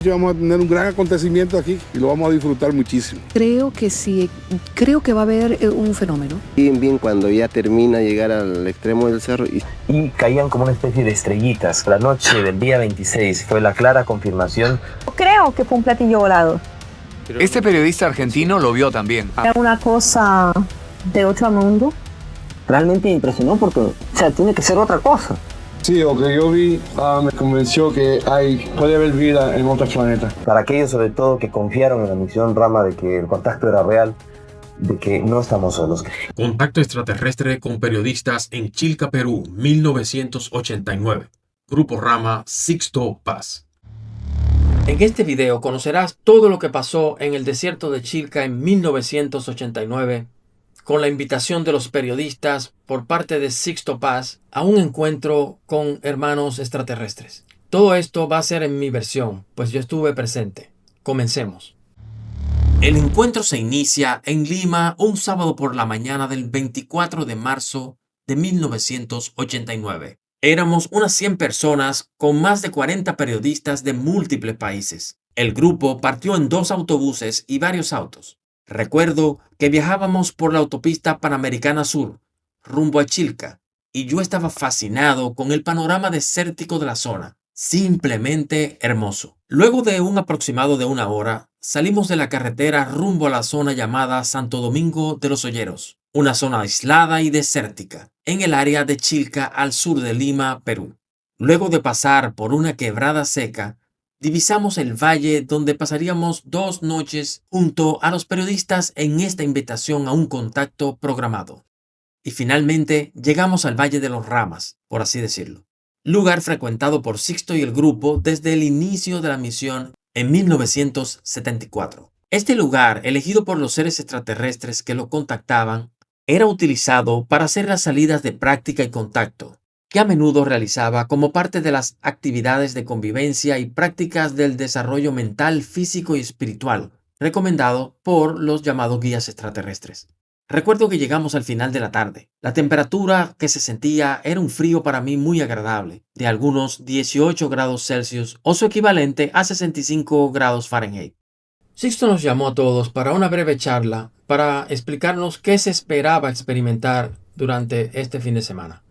Vamos a tener un gran acontecimiento aquí y lo vamos a disfrutar muchísimo. Creo que sí, creo que va a haber un fenómeno. Bien, cuando ya termina llegar al extremo del cerro. Y caían como una especie de estrellitas. La noche del día 26 fue la clara confirmación. Creo que fue un platillo volado. Este periodista argentino lo vio también. Era una cosa de otro mundo. Realmente me impresionó porque, tiene que ser otra cosa. Sí, lo que yo vi me convenció que puede haber vida en otros planetas. Para aquellos sobre todo que confiaron en la misión Rama de que el contacto era real, de que no estamos solos. Contacto extraterrestre con periodistas en Chilca, Perú, 1989. Grupo Rama, Sixto Paz. En este video conocerás todo lo que pasó en el desierto de Chilca en 1989 con la invitación de los periodistas por parte de Sixto Paz a un encuentro con hermanos extraterrestres. Todo esto va a ser en mi versión, pues yo estuve presente. Comencemos. El encuentro se inicia en Lima un sábado por la mañana del 24 de marzo de 1989. Éramos unas 100 personas con más de 40 periodistas de múltiples países. El grupo partió en 2 autobuses y varios autos. Recuerdo que viajábamos por la autopista Panamericana Sur, rumbo a Chilca, y yo estaba fascinado con el panorama desértico de la zona. Simplemente hermoso. Luego de un aproximado de 1 hora, salimos de la carretera rumbo a la zona llamada Santo Domingo de los Olleros, una zona aislada y desértica, en el área de Chilca al sur de Lima, Perú. Luego de pasar por una quebrada seca, divisamos el valle donde pasaríamos 2 noches junto a los periodistas en esta invitación a un contacto programado. Y finalmente llegamos al Valle de los Ramas, por así decirlo, lugar frecuentado por Sixto y el grupo desde el inicio de la misión en 1974. Este lugar, elegido por los seres extraterrestres que lo contactaban, era utilizado para hacer las salidas de práctica y contacto, que a menudo realizaba como parte de las actividades de convivencia y prácticas del desarrollo mental, físico y espiritual, recomendado por los llamados guías extraterrestres. Recuerdo que llegamos al final de la tarde. La temperatura que se sentía era un frío para mí muy agradable, de algunos 18 grados Celsius o su equivalente a 65 grados Fahrenheit. Sixto nos llamó a todos para una breve charla para explicarnos qué se esperaba experimentar durante este fin de semana.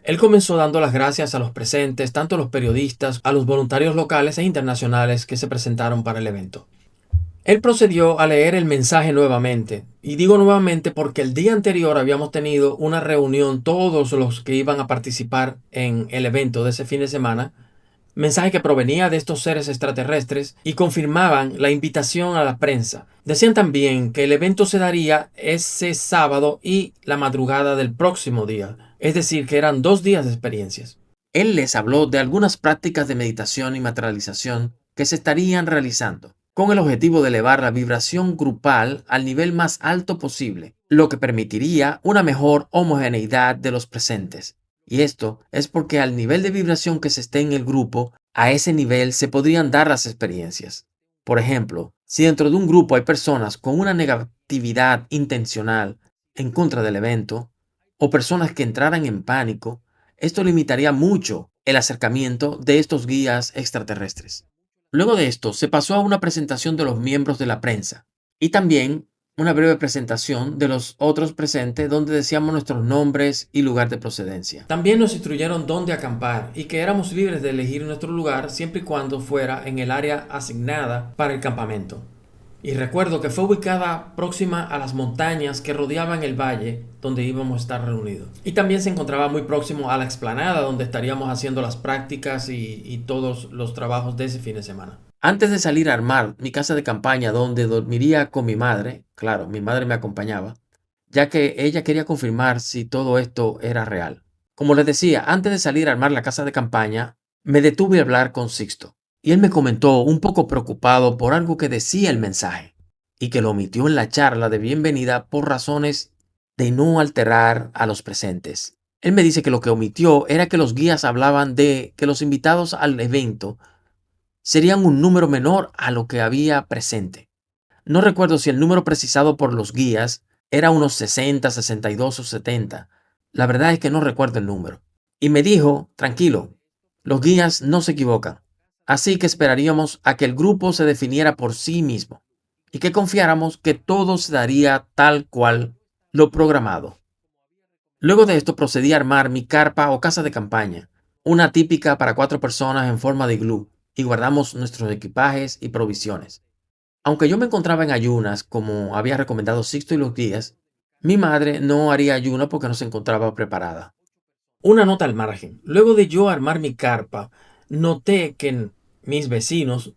Él comenzó dando las gracias a los presentes, tanto los periodistas, a los voluntarios locales e internacionales que se presentaron para el evento. Él procedió a leer el mensaje nuevamente, y digo nuevamente porque el día anterior habíamos tenido una reunión todos los que iban a participar en el evento de ese fin de semana, mensaje que provenía de estos seres extraterrestres y confirmaban la invitación a la prensa. Decían también que el evento se daría ese sábado y la madrugada del próximo día, es decir, que eran 2 días de experiencias. Él les habló de algunas prácticas de meditación y materialización que se estarían realizando, con el objetivo de elevar la vibración grupal al nivel más alto posible, lo que permitiría una mejor homogeneidad de los presentes. Y esto es porque al nivel de vibración que se esté en el grupo, a ese nivel se podrían dar las experiencias. Por ejemplo, si dentro de un grupo hay personas con una negatividad intencional en contra del evento, o personas que entraran en pánico, esto limitaría mucho el acercamiento de estos guías extraterrestres. Luego de esto, se pasó a una presentación de los miembros de la prensa y también una breve presentación de los otros presentes donde decíamos nuestros nombres y lugar de procedencia. También nos instruyeron dónde acampar y que éramos libres de elegir nuestro lugar siempre y cuando fuera en el área asignada para el campamento. Y recuerdo que fue ubicada próxima a las montañas que rodeaban el valle donde íbamos a estar reunidos. Y también se encontraba muy próximo a la explanada donde estaríamos haciendo las prácticas y todos los trabajos de ese fin de semana. Antes de salir a armar mi casa de campaña donde dormiría con mi madre, claro, mi madre me acompañaba, ya que ella quería confirmar si todo esto era real. Como les decía, antes de salir a armar la casa de campaña, me detuve a hablar con Sixto. Y él me comentó un poco preocupado por algo que decía el mensaje y que lo omitió en la charla de bienvenida por razones de no alterar a los presentes. Él me dice que lo que omitió era que los guías hablaban de que los invitados al evento serían un número menor a lo que había presente. No recuerdo si el número precisado por los guías era unos 60, 62 o 70. La verdad es que no recuerdo el número. Y me dijo, tranquilo, los guías no se equivocan. Así que esperaríamos a que el grupo se definiera por sí mismo y que confiáramos que todo se daría tal cual lo programado. Luego de esto procedí a armar mi carpa o casa de campaña, una típica para 4 personas en forma de iglú, y guardamos nuestros equipajes y provisiones. Aunque yo me encontraba en ayunas, como había recomendado Sixto y los guías, mi madre no haría ayuno porque no se encontraba preparada. Una nota al margen. Luego de yo armar mi carpa, noté que mis vecinos,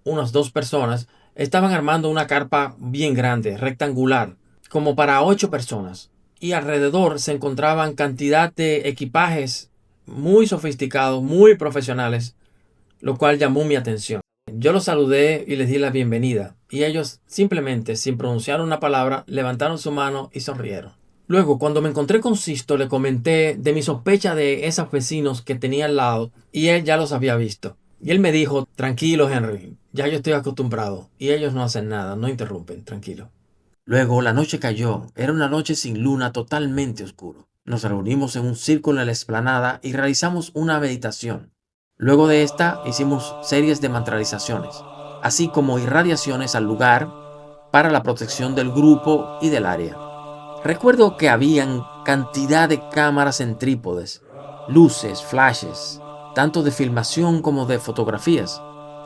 unas 2 personas, estaban armando una carpa bien grande, rectangular, como para 8 personas. Y alrededor se encontraban cantidad de equipajes muy sofisticados, muy profesionales, lo cual llamó mi atención. Yo los saludé y les di la bienvenida, y ellos simplemente, sin pronunciar una palabra, levantaron su mano y sonrieron. Luego, cuando me encontré con Sixto, le comenté de mi sospecha de esos vecinos que tenía al lado, y él ya los había visto. Y él me dijo, tranquilo Henry, ya yo estoy acostumbrado, y ellos no hacen nada, no interrumpen, tranquilo. Luego la noche cayó, era una noche sin luna, totalmente oscuro. Nos reunimos en un círculo en la explanada y realizamos una meditación. Luego de esta hicimos series de mantralizaciones, así como irradiaciones al lugar para la protección del grupo y del área. Recuerdo que habían cantidad de cámaras en trípodes, luces, flashes, tanto de filmación como de fotografías.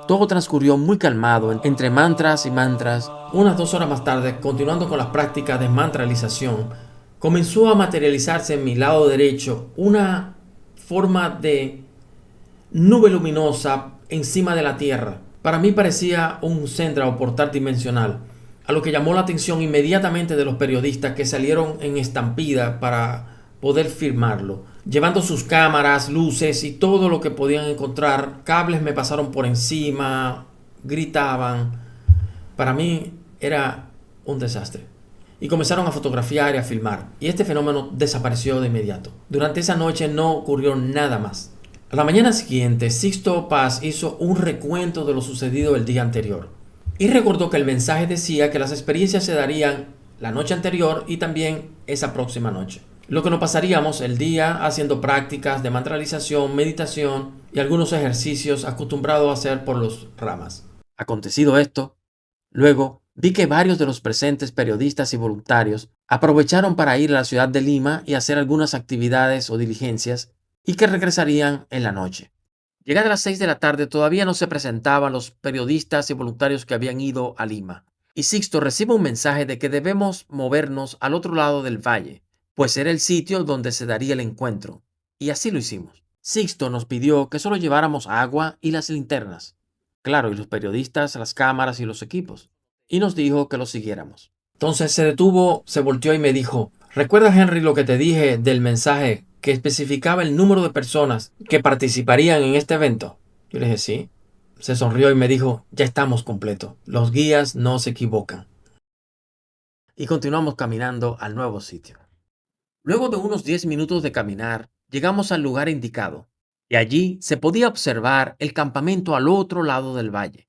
Todo transcurrió muy calmado entre mantras y mantras. Unas 2 horas más tarde, continuando con las prácticas de mantralización, comenzó a materializarse en mi lado derecho una forma de nube luminosa encima de la Tierra. Para mí parecía un centro o portal dimensional, a lo que llamó la atención inmediatamente de los periodistas que salieron en estampida para poder filmarlo, llevando sus cámaras, luces y todo lo que podían encontrar. Cables me pasaron por encima, gritaban. Para mí era un desastre. Y comenzaron a fotografiar y a filmar. Y este fenómeno desapareció de inmediato. Durante esa noche no ocurrió nada más. A la mañana siguiente, Sixto Paz hizo un recuento de lo sucedido el día anterior. Y recordó que el mensaje decía que las experiencias se darían la noche anterior y también esa próxima noche. Lo que nos pasaríamos el día haciendo prácticas de mantralización, meditación y algunos ejercicios acostumbrados a hacer por los ramas. Acontecido esto, luego vi que varios de los presentes periodistas y voluntarios aprovecharon para ir a la ciudad de Lima y hacer algunas actividades o diligencias y que regresarían en la noche. Llegadas las 6 de la tarde todavía no se presentaban los periodistas y voluntarios que habían ido a Lima. Y Sixto recibe un mensaje de que debemos movernos al otro lado del valle, pues era el sitio donde se daría el encuentro. Y así lo hicimos. Sixto nos pidió que solo lleváramos agua y las linternas. Claro, y los periodistas, las cámaras y los equipos. Y nos dijo que lo siguiéramos. Entonces se detuvo, se volteó y me dijo, ¿recuerdas, Henry, lo que te dije del mensaje que especificaba el número de personas que participarían en este evento? Yo le dije, sí. Se sonrió y me dijo, ya estamos completos. Los guías no se equivocan. Y continuamos caminando al nuevo sitio. Luego de unos 10 minutos de caminar, llegamos al lugar indicado, y allí se podía observar el campamento al otro lado del valle.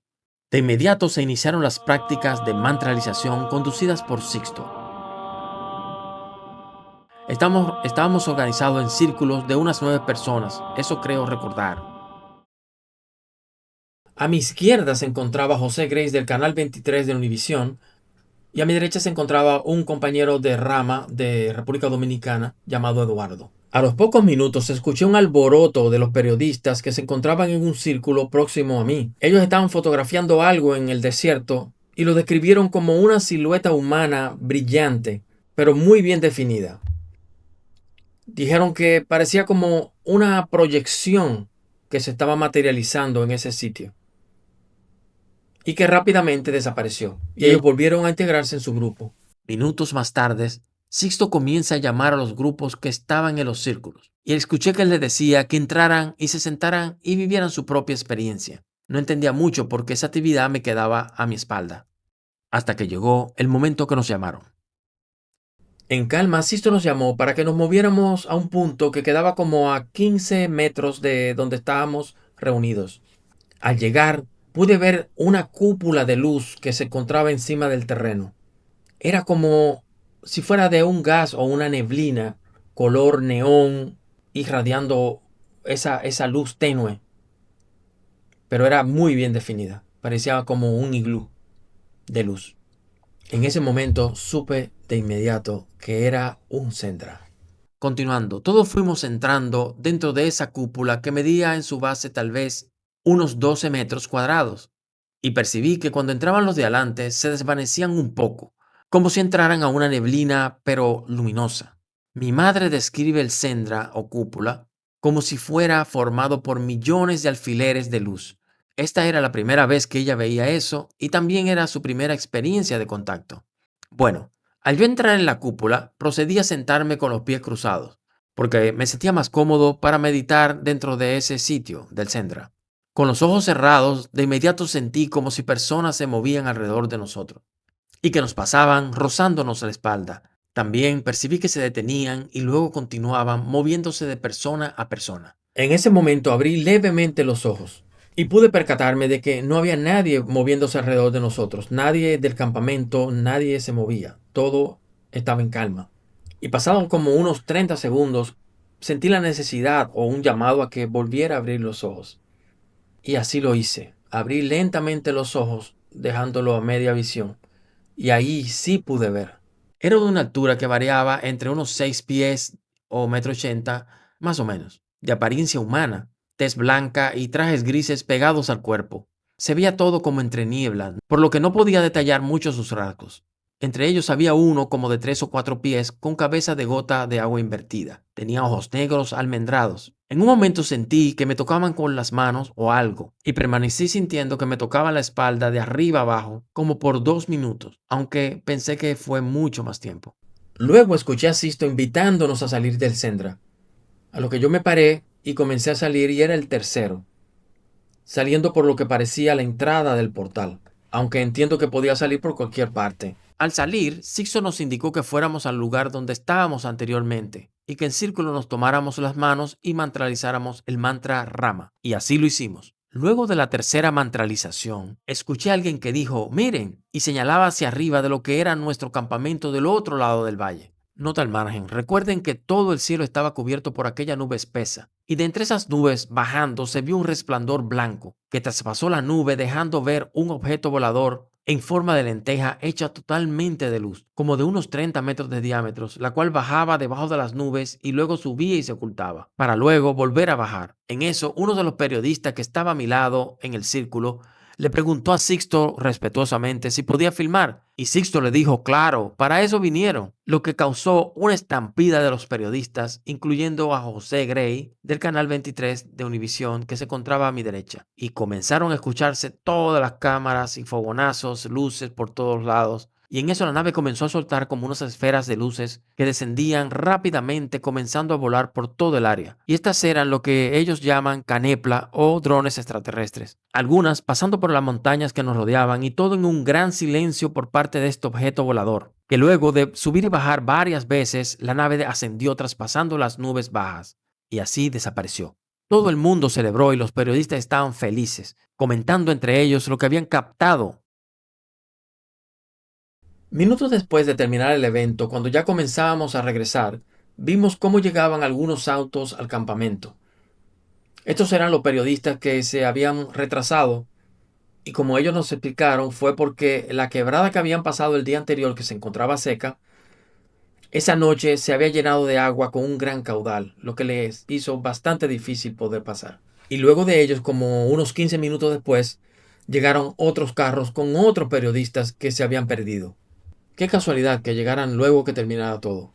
De inmediato se iniciaron las prácticas de mantralización conducidas por Sixto. Estábamos organizados en círculos de unas 9 personas, eso creo recordar. A mi izquierda se encontraba José Grace del canal 23 de Univisión, y a mi derecha se encontraba un compañero de rama de República Dominicana llamado Eduardo. A los pocos minutos escuché un alboroto de los periodistas que se encontraban en un círculo próximo a mí. Ellos estaban fotografiando algo en el desierto y lo describieron como una silueta humana brillante, pero muy bien definida. Dijeron que parecía como una proyección que se estaba materializando en ese sitio y que rápidamente desapareció, y ellos volvieron a integrarse en su grupo. Minutos más tarde, Sixto comienza a llamar a los grupos que estaban en los círculos, y escuché que él les decía que entraran y se sentaran y vivieran su propia experiencia. No entendía mucho porque esa actividad me quedaba a mi espalda, hasta que llegó el momento que nos llamaron. En calma, Sixto nos llamó para que nos moviéramos a un punto que quedaba como a 15 metros de donde estábamos reunidos. Al llegar, pude ver una cúpula de luz que se encontraba encima del terreno. Era como si fuera de un gas o una neblina, color neón, irradiando esa luz tenue. pero era muy bien definida. Parecía como un iglú de luz. En ese momento supe de inmediato que era un Sendra. Continuando, todos fuimos entrando dentro de esa cúpula que medía en su base tal vez unos 12 metros cuadrados, y percibí que cuando entraban los de adelante se desvanecían un poco, como si entraran a una neblina pero luminosa. Mi madre describe el Sendra o cúpula como si fuera formado por millones de alfileres de luz. Esta era la primera vez que ella veía eso y también era su primera experiencia de contacto. Bueno, al yo entrar en la cúpula, procedí a sentarme con los pies cruzados, porque me sentía más cómodo para meditar dentro de ese sitio del Sendra. Con los ojos cerrados, de inmediato sentí como si personas se movían alrededor de nosotros y que nos pasaban rozándonos la espalda. También percibí que se detenían y luego continuaban moviéndose de persona a persona. En ese momento abrí levemente los ojos y pude percatarme de que no había nadie moviéndose alrededor de nosotros. Nadie del campamento, nadie se movía. Todo estaba en calma. Y pasados como unos 30 segundos, sentí la necesidad o un llamado a que volviera a abrir los ojos. Y así lo hice. Abrí lentamente los ojos, dejándolo a media visión. Y ahí sí pude ver. Era de una altura que variaba entre unos 6 pies o 1,80 m, más o menos, de apariencia humana, tez blanca y trajes grises pegados al cuerpo. Se veía todo como entre nieblas, por lo que no podía detallar mucho sus rasgos. Entre ellos había uno como de 3 o 4 pies con cabeza de gota de agua invertida. Tenía ojos negros almendrados. En un momento sentí que me tocaban con las manos o algo y permanecí sintiendo que me tocaba la espalda de arriba abajo como por 2 minutos, aunque pensé que fue mucho más tiempo. Luego escuché a Sisto invitándonos a salir del Sendra, a lo que yo me paré y comencé a salir y era el tercero, saliendo por lo que parecía la entrada del portal, aunque entiendo que podía salir por cualquier parte. Al salir, Sixto nos indicó que fuéramos al lugar donde estábamos anteriormente y que en círculo nos tomáramos las manos y mantralizáramos el mantra Rama. Y así lo hicimos. Luego de la tercera mantralización, escuché a alguien que dijo, miren, y señalaba hacia arriba de lo que era nuestro campamento del otro lado del valle. Nota al margen, recuerden que todo el cielo estaba cubierto por aquella nube espesa, y de entre esas nubes bajando se vio un resplandor blanco que traspasó la nube dejando ver un objeto volador en forma de lenteja hecha totalmente de luz, como de unos 30 metros de diámetro, la cual bajaba debajo de las nubes y luego subía y se ocultaba, para luego volver a bajar. En eso, uno de los periodistas que estaba a mi lado en el círculo le preguntó a Sixto respetuosamente si podía filmar, y Sixto le dijo, claro, para eso vinieron, lo que causó una estampida de los periodistas, incluyendo a José Gray del canal 23 de Univisión, que se encontraba a mi derecha, y comenzaron a escucharse todas las cámaras y fogonazos, luces por todos lados. Y en eso la nave comenzó a soltar como unas esferas de luces que descendían rápidamente, comenzando a volar por todo el área. Y estas eran lo que ellos llaman canepla o drones extraterrestres. Algunas pasando por las montañas que nos rodeaban y todo en un gran silencio por parte de este objeto volador, que luego de subir y bajar varias veces, la nave ascendió traspasando las nubes bajas y así desapareció. Todo el mundo celebró y los periodistas estaban felices, comentando entre ellos lo que habían captado. Minutos después de terminar el evento, cuando ya comenzábamos a regresar, vimos cómo llegaban algunos autos al campamento. Estos eran los periodistas que se habían retrasado y como ellos nos explicaron fue porque la quebrada que habían pasado el día anterior, que se encontraba seca, esa noche se había llenado de agua con un gran caudal, lo que les hizo bastante difícil poder pasar. Y luego de ellos, como unos 15 minutos después, llegaron otros carros con otros periodistas que se habían perdido. Qué casualidad que llegaran luego que terminara todo.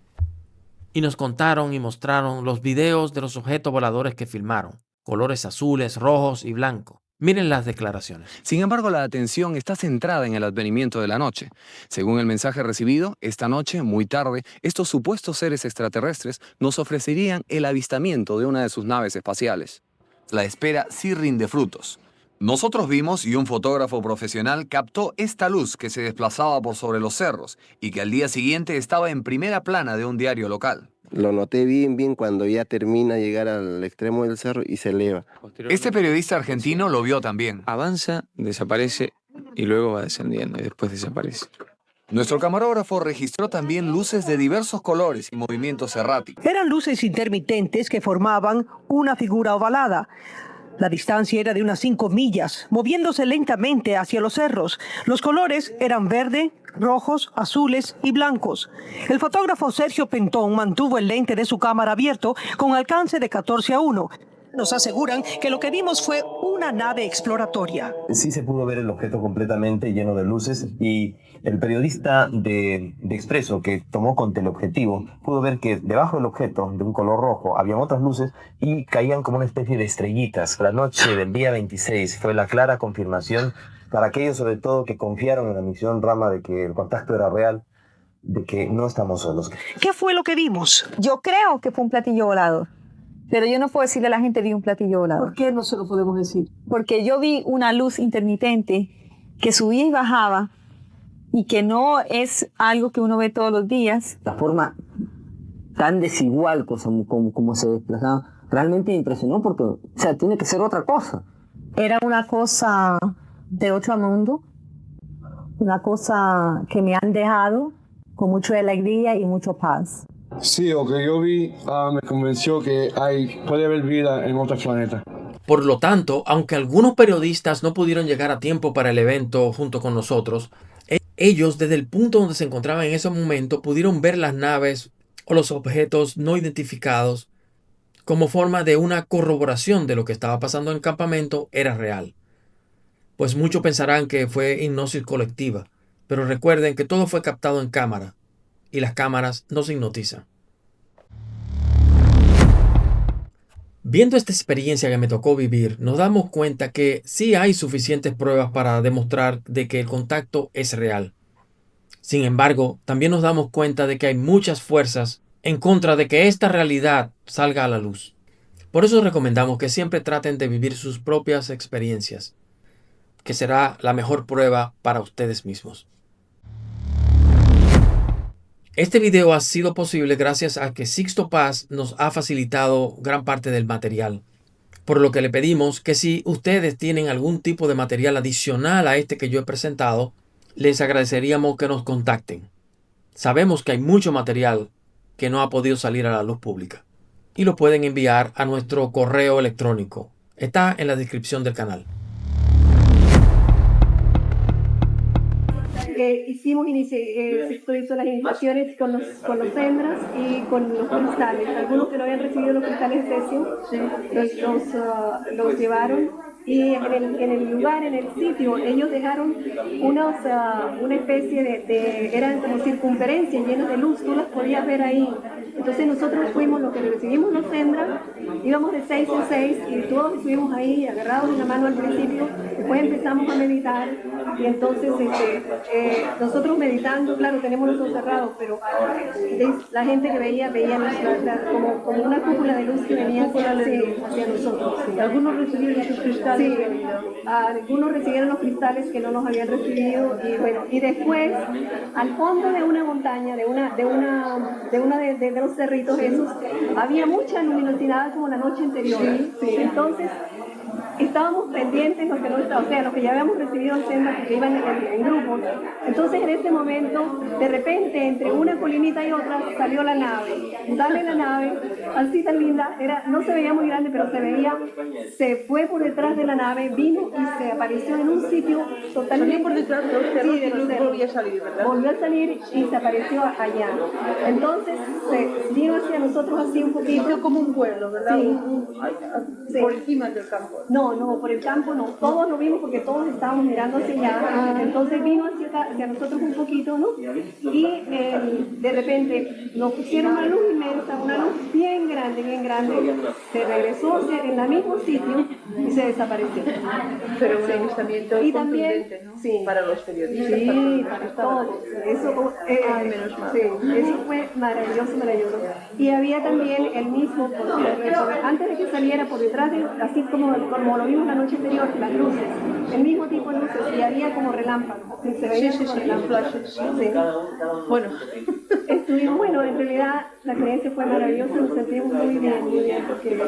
Y nos contaron y mostraron los videos de los objetos voladores que filmaron, colores azules, rojos y blancos. Miren las declaraciones. Sin embargo, la atención está centrada en el advenimiento de la noche. Según el mensaje recibido, esta noche, muy tarde, estos supuestos seres extraterrestres nos ofrecerían el avistamiento de una de sus naves espaciales. La espera sí rinde frutos. Nosotros vimos y un fotógrafo profesional captó esta luz que se desplazaba por sobre los cerros y que al día siguiente estaba en primera plana de un diario local. Lo noté bien cuando ya termina de llegar al extremo del cerro y se eleva. Este periodista argentino lo vio también. Avanza, desaparece y luego va descendiendo y después desaparece. Nuestro camarógrafo registró también luces de diversos colores y movimientos erráticos. Eran luces intermitentes que formaban una figura ovalada. La distancia era de unas 5 millas, moviéndose lentamente hacia los cerros. Los colores eran verde, rojos, azules y blancos. El fotógrafo Sergio Pentón mantuvo el lente de su cámara abierto con alcance de 14:1. Nos aseguran que lo que vimos fue una nave exploratoria. Sí se pudo ver el objeto completamente lleno de luces y el periodista de Expreso que tomó con teleobjetivo pudo ver que debajo del objeto, de un color rojo, habían otras luces y caían como una especie de estrellitas. La noche del día 26 fue la clara confirmación para aquellos sobre todo que confiaron en la misión Rama de que el contacto era real, de que no estamos solos. ¿Qué fue lo que vimos? Yo creo que fue un platillo volador. Pero yo no puedo decirle a la gente vi un platillo volador. ¿Por qué no se lo podemos decir? Porque yo vi una luz intermitente que subía y bajaba y que no es algo que uno ve todos los días. La forma tan desigual como se desplazaba realmente me impresionó porque, o sea, tiene que ser otra cosa. Era una cosa de otro mundo, una cosa que me han dejado con mucha alegría y mucha paz. Sí, lo que yo vi me convenció que puede haber vida en otros planetas. Por lo tanto, aunque algunos periodistas no pudieron llegar a tiempo para el evento junto con nosotros, ellos desde el punto donde se encontraban en ese momento pudieron ver las naves o los objetos no identificados como forma de una corroboración de lo que estaba pasando en el campamento era real. Pues muchos pensarán que fue hipnosis colectiva, pero recuerden que todo fue captado en cámara y las cámaras no se hipnotizan. Viendo esta experiencia que me tocó vivir, nos damos cuenta que sí hay suficientes pruebas para demostrar de que el contacto es real. Sin embargo, también nos damos cuenta de que hay muchas fuerzas en contra de que esta realidad salga a la luz. Por eso recomendamos que siempre traten de vivir sus propias experiencias, que será la mejor prueba para ustedes mismos. Este video ha sido posible gracias a que Sixto Paz nos ha facilitado gran parte del material, por lo que le pedimos que si ustedes tienen algún tipo de material adicional a este que yo he presentado, les agradeceríamos que nos contacten. Sabemos que hay mucho material que no ha podido salir a la luz pública y lo pueden enviar a nuestro correo electrónico. Está en la descripción del canal. Hicimos hizo las iniciaciones con los hembras y con los cristales. Algunos que no habían recibido los cristales de cesio los llevaron y en el lugar, en el sitio, ellos dejaron una especie de eran como circunferencias llenas de luz, tú las podías ver ahí. Entonces nosotros fuimos los que recibimos los hembras, íbamos de 6 en 6 y todos estuvimos ahí agarrados en la mano al principio, después empezamos a meditar y entonces nosotros meditando, claro, tenemos los ojos cerrados, pero la gente que veía como una cúpula de luz que venía hacia nosotros. Sí. ¿Algunos recibieron esos cristales? Sí, algunos recibieron los cristales que no los habían recibido y bueno, y después al fondo de una montaña, de los cerritos esos, había mucha luminosidad como la noche anterior. Sí. Entonces estábamos pendientes los que no estaban, o sea, los que ya habíamos recibido el senda porque iban en grupos. Entonces en ese momento, de repente, entre una colinita y otra, salió la nave. Sale la nave, así tan linda, no se veía muy grande, pero se fue por detrás de la nave, vino y se apareció en un sitio totalmente por detrás de los cerros, sí, volvió a salir, ¿verdad? Volvió a salir y se apareció allá. Entonces se vino hacia nosotros así un poquito. Como un pueblo, ¿verdad? Sí. Por encima del campo. No, por el campo no. Todos lo vimos porque todos estábamos mirando hacia allá. Entonces vino hacia nosotros un poquito, ¿no? Y de repente nos pusieron una luz inmensa, una luz bien grande. Se regresó en el mismo sitio y se desapareció. Pero un avistamiento y también, ¿no? Sí, para los periodistas. Sí, para todos. Eso, eso fue maravilloso. Y había también el mismo, antes de que saliera por detrás, así como lo vimos la noche anterior, las luces, el mismo tipo de luces, y había como relámpagos relámpagos. Que se veían los relámpagos. Sí. Bueno, estuvimos, bueno, en realidad la experiencia fue maravillosa, nos sentimos muy bien, porque,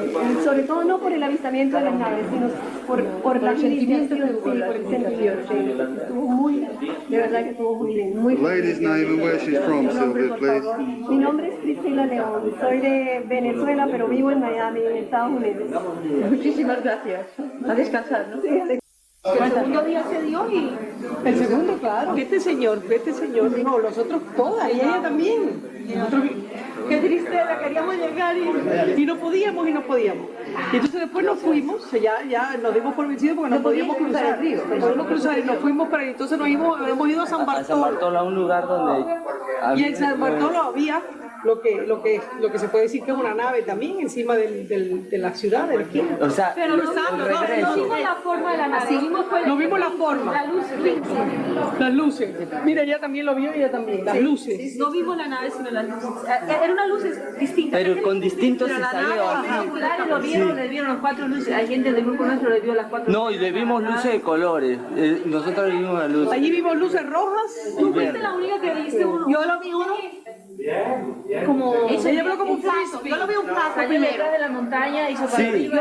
sobre todo no por el avistamiento de las naves, sino por la sentimiento del por el sentimiento. Sí. Estuvo muy, de verdad que estuvo muy bien. Muy Lady's name and where she's from, Sylvia, please. Mi nombre es Priscila León, soy de Venezuela, pero vivo en Miami, en Estados Unidos. Muchísimas gracias. A descansar, ¿no? Sí, el segundo día se dio y... El segundo, claro. Este señor, no, los otros todas, y ella también. Nosotros, qué tristeza, queríamos llegar y no podíamos. Y entonces después nos fuimos, ya nos dimos por vencidos porque no podíamos cruzar el río. No podíamos cruzar y nos fuimos para ahí. Entonces hemos ido a San Bartolo. A San Bartolo, a un lugar donde... Y en San Bartolo había lo que se puede decir que es una nave también encima de la ciudad, de la esquina. O sea, pero no vimos la forma de la nave, no vimos la forma. La luz, las luces. Mira, ella también lo vio y ella también. Las luces. No vimos la nave, sino las luces. Eran unas luces distintas. Pero con distintos se salió. Los vieron, le vieron las 4 luces. Hay gente del grupo nuestro le vio las 4 luces. No, y le vimos luces de colores. Nosotros le vimos las luces. Allí vimos luces rojas. Tú fuiste la única que viste uno. Yo lo vi uno. Como ella habló como un frisbee. Yo lo vi un plazo primero de la montaña y yo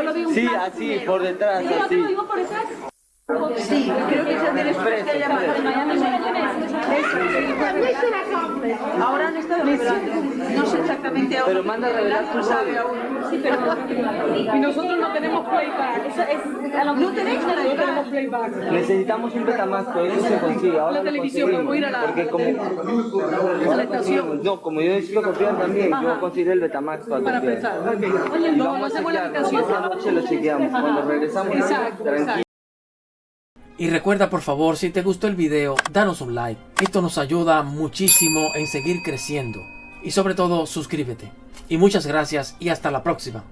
lo vi un plazo así por detrás. ¿Sí, así. ¿Lo vimos por detrás? Sí, creo que esa tiene que llamar de Miami. Ahora han estado revelando. No sé exactamente ahora. Pero manda a revelar tu sabe aún. Sí, pero y nosotros no tenemos playback. No tenemos playback. Necesitamos un Betamax, pero eso se consigue. Ahora la televisión, podemos ir a la estación. No, como yo necesito copiar también, yo conseguiré el Betamax para pensar. Oye, no hacemos la aplicación. Esta noche lo chequeamos. Cuando regresamos, tranquilo. Y recuerda, por favor, si te gustó el video, danos un like. Esto nos ayuda muchísimo en seguir creciendo. Y sobre todo, suscríbete. Y muchas gracias y hasta la próxima.